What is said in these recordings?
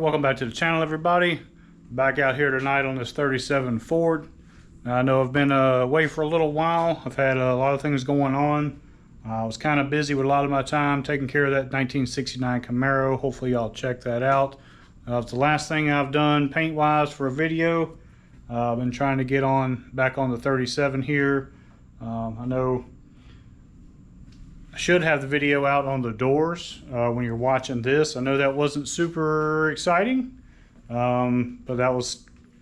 welcome back to the channel, everybody. Back out here tonight on this 37 Ford. Now, I know I've been away for a little while. I've had a lot of things going on. I was kind of busy with a lot of my time taking care of that 1969 Camaro. Hopefully y'all check that out. It's the last thing I've done paint wise for a video. I've been trying to get back on the 37 here. I know I should have the video out on the doors when you're watching this. I know that wasn't super exciting, but that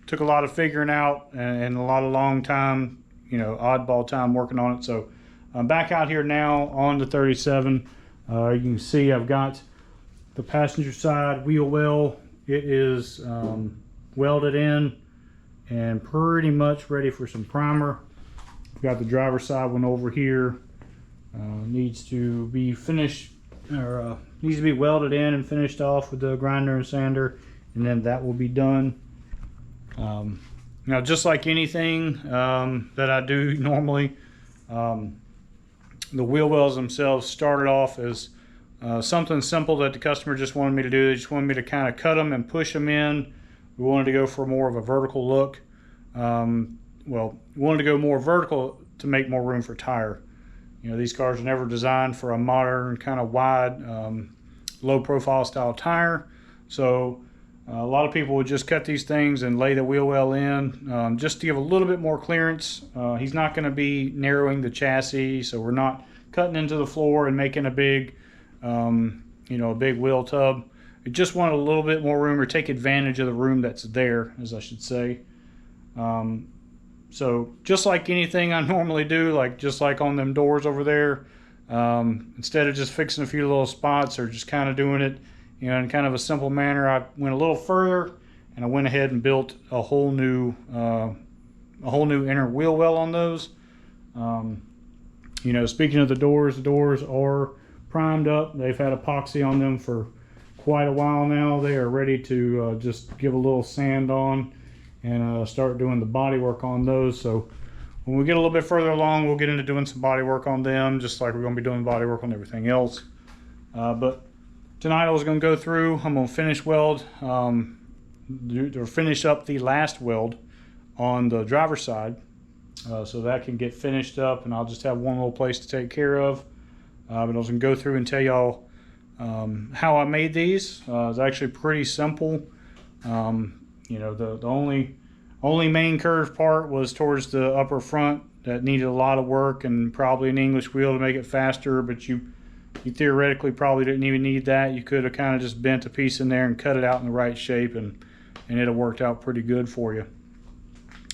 took a lot of figuring out and a lot of long time, oddball time working on it. So I'm back out here now on the 37. You can see I've got the passenger side wheel well. It is welded in and pretty much ready for some primer. We've got the driver's side one over here. Needs to be finished, or needs to be welded in and finished off with the grinder and sander, and then that will be done. Now, just like anything that I do normally, the wheel wells themselves started off as something simple that the customer just wanted me to do. They just wanted me to kind of cut them and push them in. We wanted to go for more of a vertical look. Well, we wanted to go more vertical to make more room for tire. These cars are never designed for a modern kind of wide, low profile style tire. So a lot of people would just cut these things and lay the wheel well in just to give a little bit more clearance. He's not going to be narrowing the chassis, so we're not cutting into the floor and making a big, a big wheel tub. We just wanted a little bit more room, or take advantage of the room that's there, as I should say. So just like anything I normally do, just like on them doors over there, instead of just fixing a few little spots or just kind of doing it, in kind of a simple manner, I went a little further and I went ahead and built a whole new inner wheel well on those. Speaking of the doors are primed up. They've had epoxy on them for quite a while now. They are ready to just give a little sand on and start doing the body work on those. So when we get a little bit further along, we'll get into doing some body work on them, just like we're going to be doing body work on everything else. But tonight I was going to go through, I'm going to finish weld, or finish up the last weld on the driver's side, so that can get finished up, and I'll just have one little place to take care of. But I was going to go through and tell y'all how I made these. It's actually pretty simple. The only main curved part was towards the upper front that needed a lot of work, and probably an English wheel to make it faster, but you theoretically probably didn't even need that. You could have kind of just bent a piece in there and cut it out in the right shape, and it have worked out pretty good for you.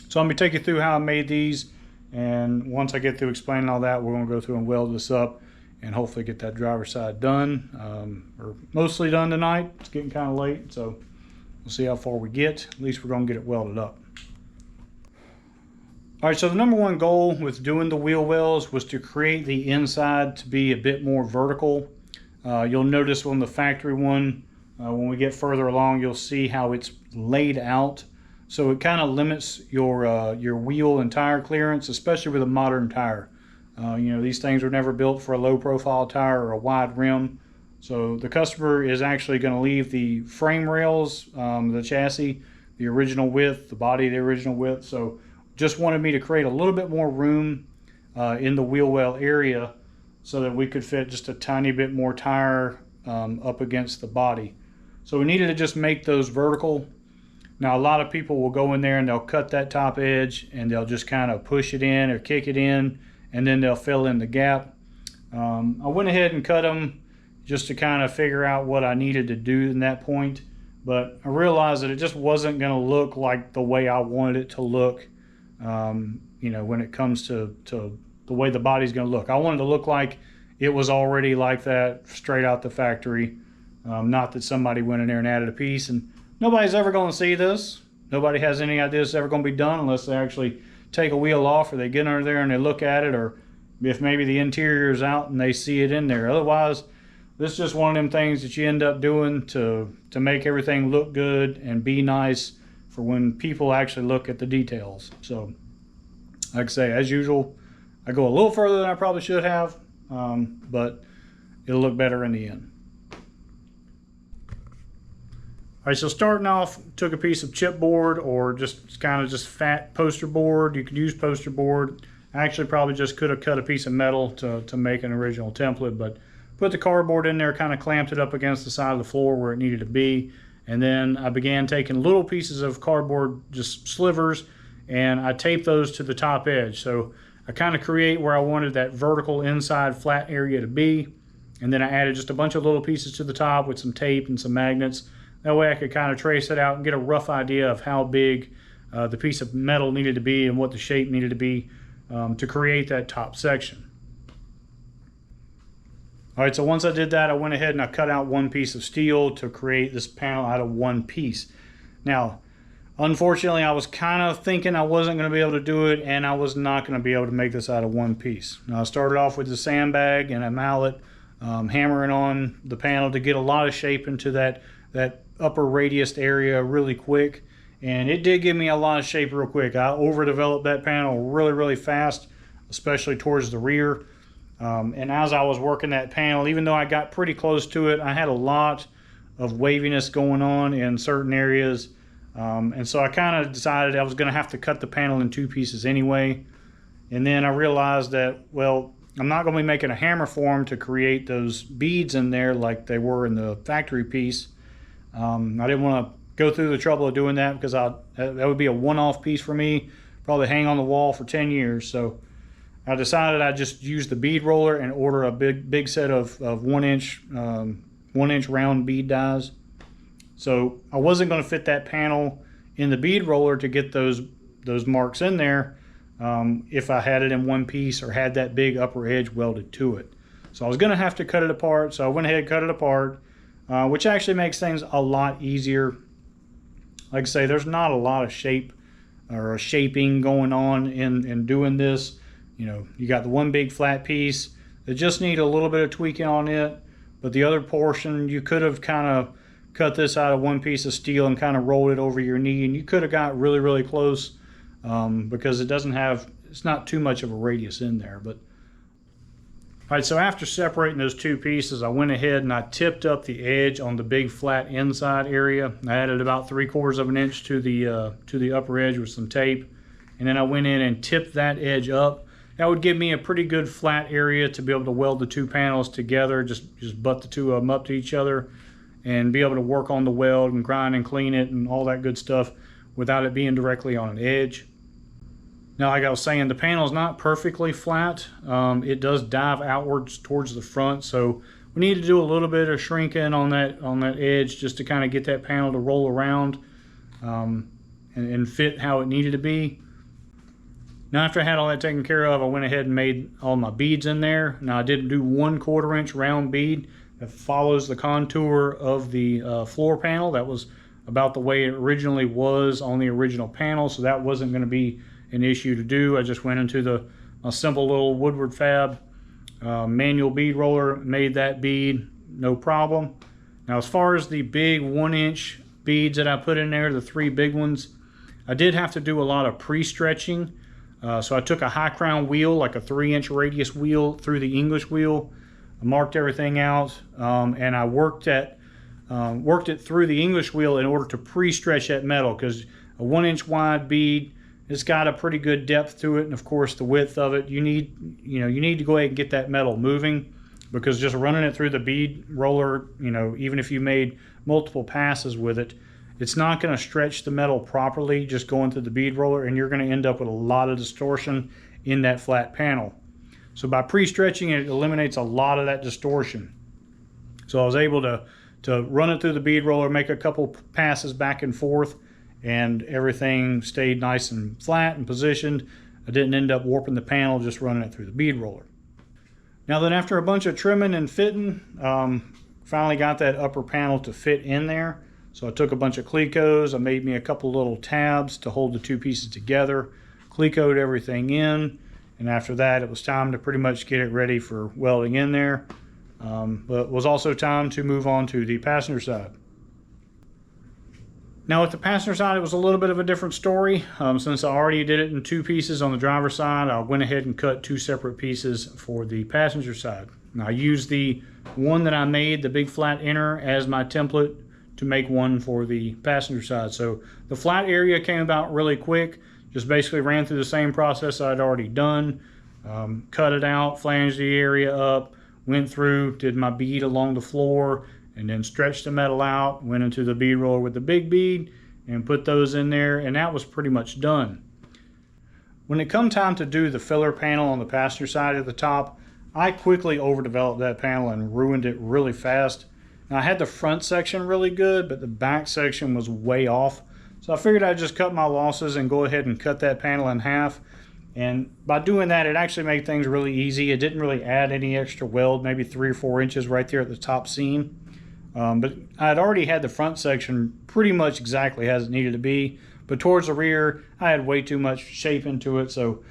So I'm going to take you through how I made these, and once I get through explaining all that, we're going to go through and weld this up and hopefully get that driver's side done, or mostly done tonight. It's getting kind of late, so we'll see how far we get. At least we're going to get it welded up. All right, so the number one goal with doing the wheel wells was to create the inside to be a bit more vertical. You'll notice on the factory one, when we get further along, you'll see how it's laid out. So it kind of limits your wheel and tire clearance, especially with a modern tire. These things were never built for a low profile tire or a wide rim. So the customer is actually going to leave the frame rails, the chassis, the original width, the body, the original width. So just wanted me to create a little bit more room in the wheel well area so that we could fit just a tiny bit more tire up against the body. So we needed to just make those vertical. Now, a lot of people will go in there and they'll cut that top edge and they'll just kind of push it in or kick it in, and then they'll fill in the gap. I went ahead and cut them just to kind of figure out what I needed to do in that point, but I realized that it just wasn't going to look like the way I wanted it to look. When it comes to the way the body's going to look, I wanted to look like it was already like that straight out the factory. Not that somebody went in there and added a piece, and nobody's ever going to see this. Nobody has any idea it's ever going to be done unless they actually take a wheel off, or they get under there and they look at it, or if maybe the interior is out and they see it in there. Otherwise, this is just one of them things that you end up doing to make everything look good and be nice for when people actually look at the details. So, like I say, as usual, I go a little further than I probably should have, but it'll look better in the end. All right, so starting off, took a piece of chipboard or just kind of just fat poster board. You could use poster board. I actually probably just could have cut a piece of metal to make an original template, but put the cardboard in there, kind of clamped it up against the side of the floor where it needed to be. And then I began taking little pieces of cardboard, just slivers, and I taped those to the top edge. So I kind of create where I wanted that vertical inside flat area to be. And then I added just a bunch of little pieces to the top with some tape and some magnets. That way I could kind of trace it out and get a rough idea of how big the piece of metal needed to be and what the shape needed to be to create that top section. All right, so once I did that, I went ahead and I cut out one piece of steel to create this panel out of one piece. Now, unfortunately, I was kind of thinking I wasn't going to be able to do it, and I was not going to be able to make this out of one piece. Now, I started off with the sandbag and a mallet, hammering on the panel to get a lot of shape into that upper radius area really quick. And it did give me a lot of shape real quick. I overdeveloped that panel really fast, especially towards the rear. And as I was working that panel, even though I got pretty close to it, I had a lot of waviness going on in certain areas. And so I kind of decided I was going to have to cut the panel in two pieces anyway. And then I realized that, well, I'm not going to be making a hammer form to create those beads in there like they were in the factory piece. I didn't want to go through the trouble of doing that because that would be a one-off piece for me, probably hang on the wall for 10 years. So I decided I'd just use the bead roller and order a big set of 1 inch round bead dies. So I wasn't going to fit that panel in the bead roller to get those marks in there if I had it in one piece or had that big upper edge welded to it. So I was going to have to cut it apart, so I went ahead and cut it apart, which actually makes things a lot easier. Like I say, there's not a lot of shape or shaping going on in doing this. You know, you got the one big flat piece that just need a little bit of tweaking on it, but the other portion you could have kind of cut this out of one piece of steel and kind of rolled it over your knee, and you could have got really close because it's not too much of a radius in there. But all right, so after separating those two pieces, I went ahead and I tipped up the edge on the big flat inside area. I added about 3/4 of an inch to the upper edge with some tape, and then I went in and tipped that edge up. That would give me a pretty good flat area to be able to weld the two panels together, just butt the two of them up to each other and be able to work on the weld and grind and clean it and all that good stuff without it being directly on an edge. Now, like I was saying, the panel is not perfectly flat. It does dive outwards towards the front, so we need to do a little bit of shrinking on that edge just to kind of get that panel to roll around and fit how it needed to be. Now, after I had all that taken care of, I went ahead and made all my beads in there. Now, I did do 1/4 inch round bead that follows the contour of the floor panel. That was about the way it originally was on the original panel, so that wasn't going to be an issue to do. I just went into a simple little Woodward Fab manual bead roller, made that bead, no problem. Now, as far as the big 1 inch beads that I put in there, the 3 big ones, I did have to do a lot of pre-stretching. So I took a high crown wheel, like a 3 inch radius wheel, through the English wheel. I marked everything out, and I worked it through the English wheel in order to pre-stretch that metal, because a 1 inch wide bead, it's got a pretty good depth to it, and of course the width of it. You need to go ahead and get that metal moving, because just running it through the bead roller, even if you made multiple passes with it, it's not going to stretch the metal properly just going through the bead roller, and you're going to end up with a lot of distortion in that flat panel. So by pre-stretching it eliminates a lot of that distortion. So I was able to run it through the bead roller, make a couple passes back and forth, and everything stayed nice and flat and positioned. I didn't end up warping the panel just running it through the bead roller. Now then, after a bunch of trimming and fitting, finally got that upper panel to fit in there. So I took a bunch of Clecos, I made me a couple little tabs to hold the two pieces together, Clecoed everything in, and after that it was time to pretty much get it ready for welding in there. But it was also time to move on to the passenger side. Now with the passenger side, it was a little bit of a different story. Since I already did it in two pieces on the driver's side, I went ahead and cut two separate pieces for the passenger side. Now I used the one that I made, the big flat inner, as my template to make one for the passenger side. So the flat area came about really quick. Just basically ran through the same process I'd already done. Cut it out, flanged the area up, went through, did my bead along the floor, and then stretched the metal out, went into the bead roller with the big bead, and put those in there, and that was pretty much done. When it come time to do the filler panel on the passenger side at the top, I quickly overdeveloped that panel and ruined it really fast. Now, I had the front section really good, but the back section was way off. So I figured I'd just cut my losses and go ahead and cut that panel in half. And by doing that, it actually made things really easy. It didn't really add any extra weld, maybe 3 or 4 inches right there at the top seam. But I had already had the front section pretty much exactly as it needed to be. But towards the rear, I had way too much shape into it. So,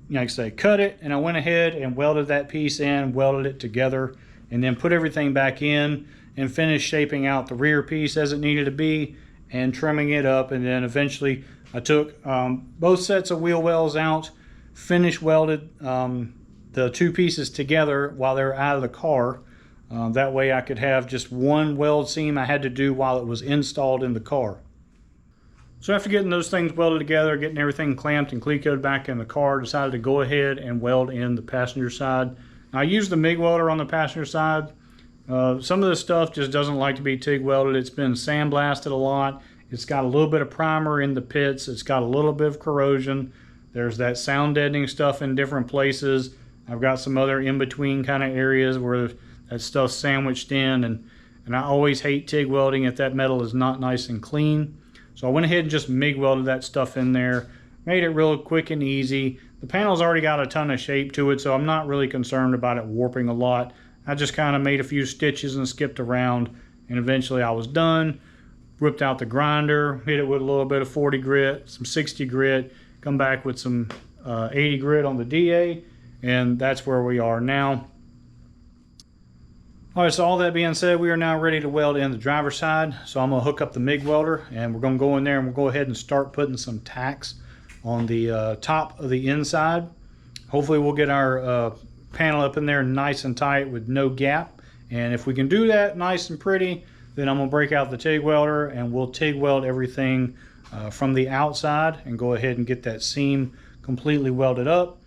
like I say, cut it, and I went ahead and welded that piece in, welded it together, and then put everything back in and finished shaping out the rear piece as it needed to be and trimming it up. And then eventually I took both sets of wheel wells out, finish welded the 2 pieces together while they were out of the car. That way I could have just one weld seam I had to do while it was installed in the car. So after getting those things welded together, getting everything clamped and clecoed back in the car, decided to go ahead and weld in the passenger side. Now, I used the MIG welder on the passenger side. Some of this stuff just doesn't like to be TIG welded. It's been sandblasted a lot. It's got a little bit of primer in the pits. It's got a little bit of corrosion. There's that sound deadening stuff in different places. I've got some other in-between kind of areas where that stuff's sandwiched in, and I always hate TIG welding if that metal is not nice and clean. So I went ahead and just MIG welded that stuff in there, made it real quick and easy. The panel's already got a ton of shape to it, so I'm not really concerned about it warping a lot. I just kind of made a few stitches and skipped around, and eventually I was done. Whipped out the grinder, hit it with a little bit of 40 grit, some 60 grit, come back with some 80 grit on the DA, and that's where we are now. All right, so all that being said, we are now ready to weld in the driver's side. So I'm gonna hook up the MIG welder, and we're gonna go in there and we'll go ahead and start putting some tacks on the top of the inside. Hopefully we'll get our panel up in there nice and tight with no gap. And if we can do that nice and pretty, then I'm gonna break out the TIG welder and we'll TIG weld everything from the outside and go ahead and get that seam completely welded up.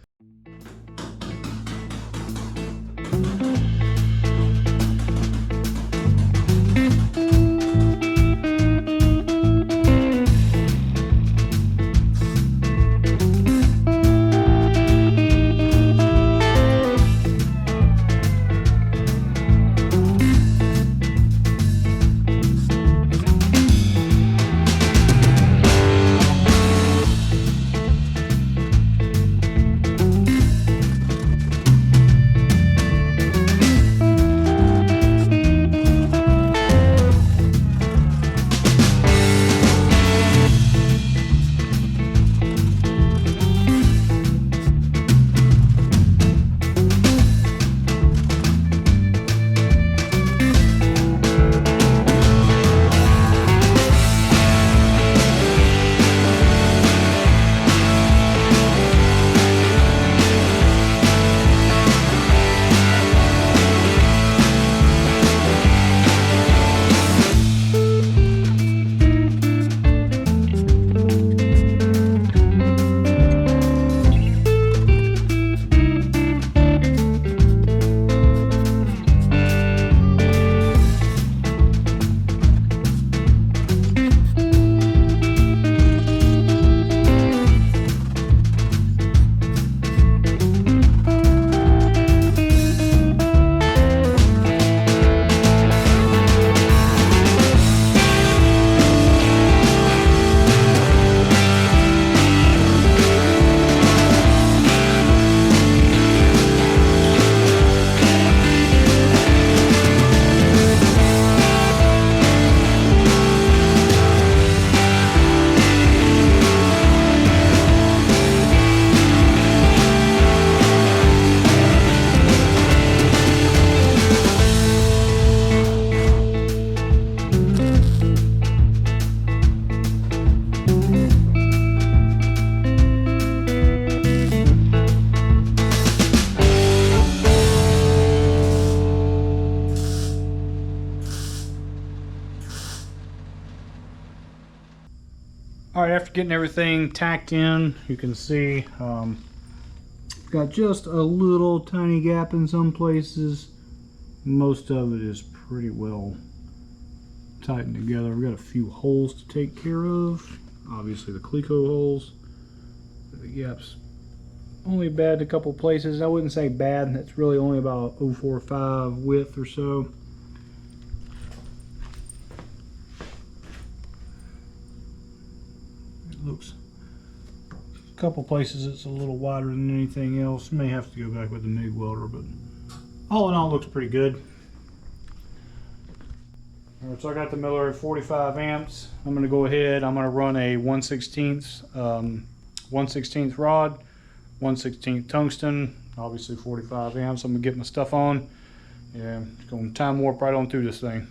Alright, after getting everything tacked in, you can see got just a little tiny gap in some places. Most of it is pretty well tightened together. We've got a few holes to take care of. Obviously the Cleco holes. The gap's only bad in a couple places. I wouldn't say bad, that's really only about 0.45 width or so. It looks a couple places it's a little wider than anything else. May have to go back with a MIG welder, but all in all, it looks pretty good. All right, so I got the Miller at 45 amps. I'm going to go ahead. I'm going to run a 1/16 rod, 1/16 tungsten, obviously 45 amps. I'm going to get my stuff on and it's going to time warp right on through this thing.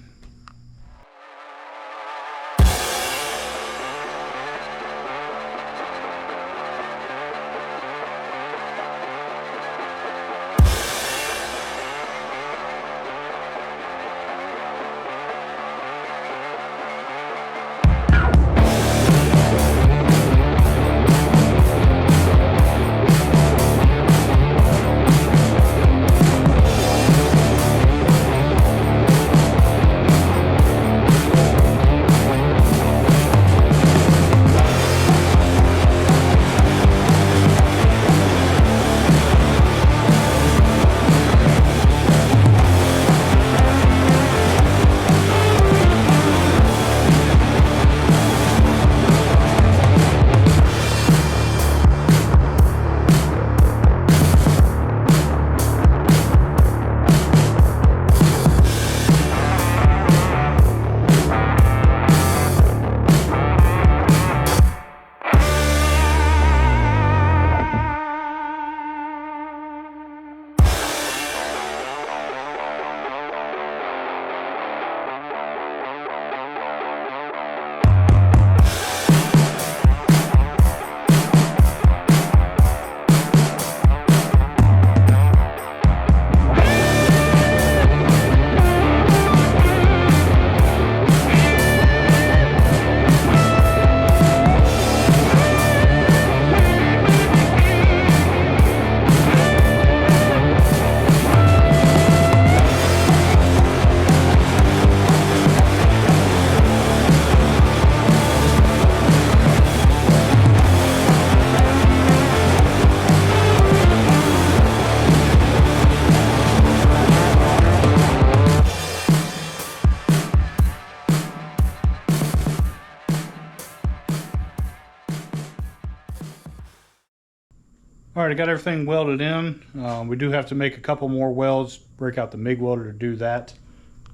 Alright, I got everything welded in. We do have to make a couple more welds, break out the MIG welder to do that.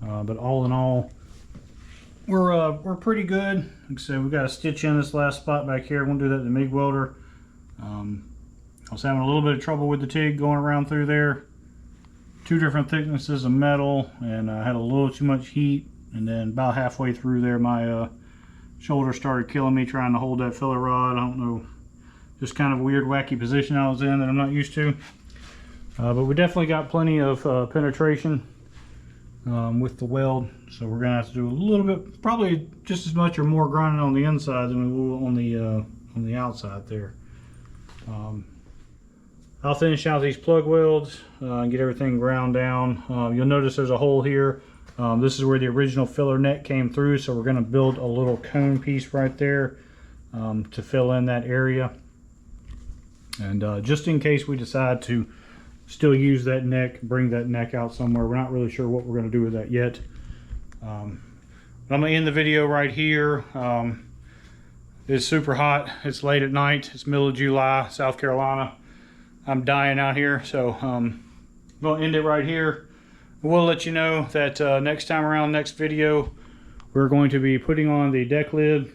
But all in all, we're pretty good. Like I said, we got to stitch in this last spot back here. We'll do that in the MIG welder. I was having a little bit of trouble with the TIG going around through there. Two different thicknesses of metal, and I had a little too much heat. And then about halfway through there, my shoulder started killing me trying to hold that filler rod. I don't know. Just kind of a weird, wacky position I was in that I'm not used to. But we definitely got plenty of penetration with the weld. So we're going to have to do a little bit, probably just as much or more grinding on the inside than we will on the outside there. I'll finish out these plug welds and get everything ground down. You'll notice there's a hole here. This is where the original filler neck came through. So we're going to build a little cone piece right there to fill in that area. And just in case we decide to still use that neck, bring that neck out somewhere, we're not really sure what we're going to do with that yet. But I'm going to end the video right here. It's super hot. It's late at night. It's middle of July, South Carolina. I'm dying out here, so I'm going to end it right here. We'll let you know that next time around, next video, we're going to be putting on the deck lid.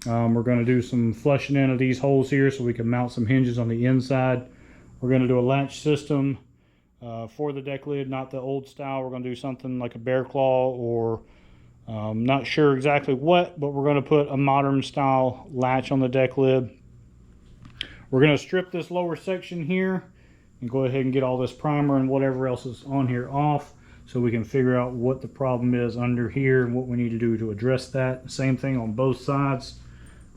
We're going to do some flushing in of these holes here so we can mount some hinges on the inside. We're going to do a latch system for the deck lid, not the old style. We're going to do something like a bear claw or not sure exactly what, but we're going to put a modern style latch on the deck lid. We're going to strip this lower section here and go ahead and get all this primer and whatever else is on here off so we can figure out what the problem is under here and what we need to do to address that. Same thing on both sides.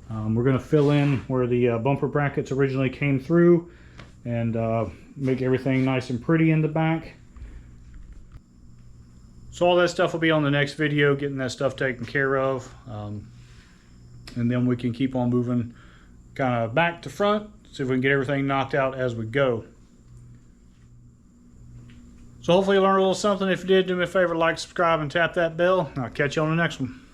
We're going to fill in where the bumper brackets originally came through and make everything nice and pretty in the back. So all that stuff will be on the next video, getting that stuff taken care of. And then we can keep on moving kind of back to front, see if we can get everything knocked out as we go. So hopefully you learned a little something. If you did, do me a favor, like, subscribe, and tap that bell. I'll catch you on the next one.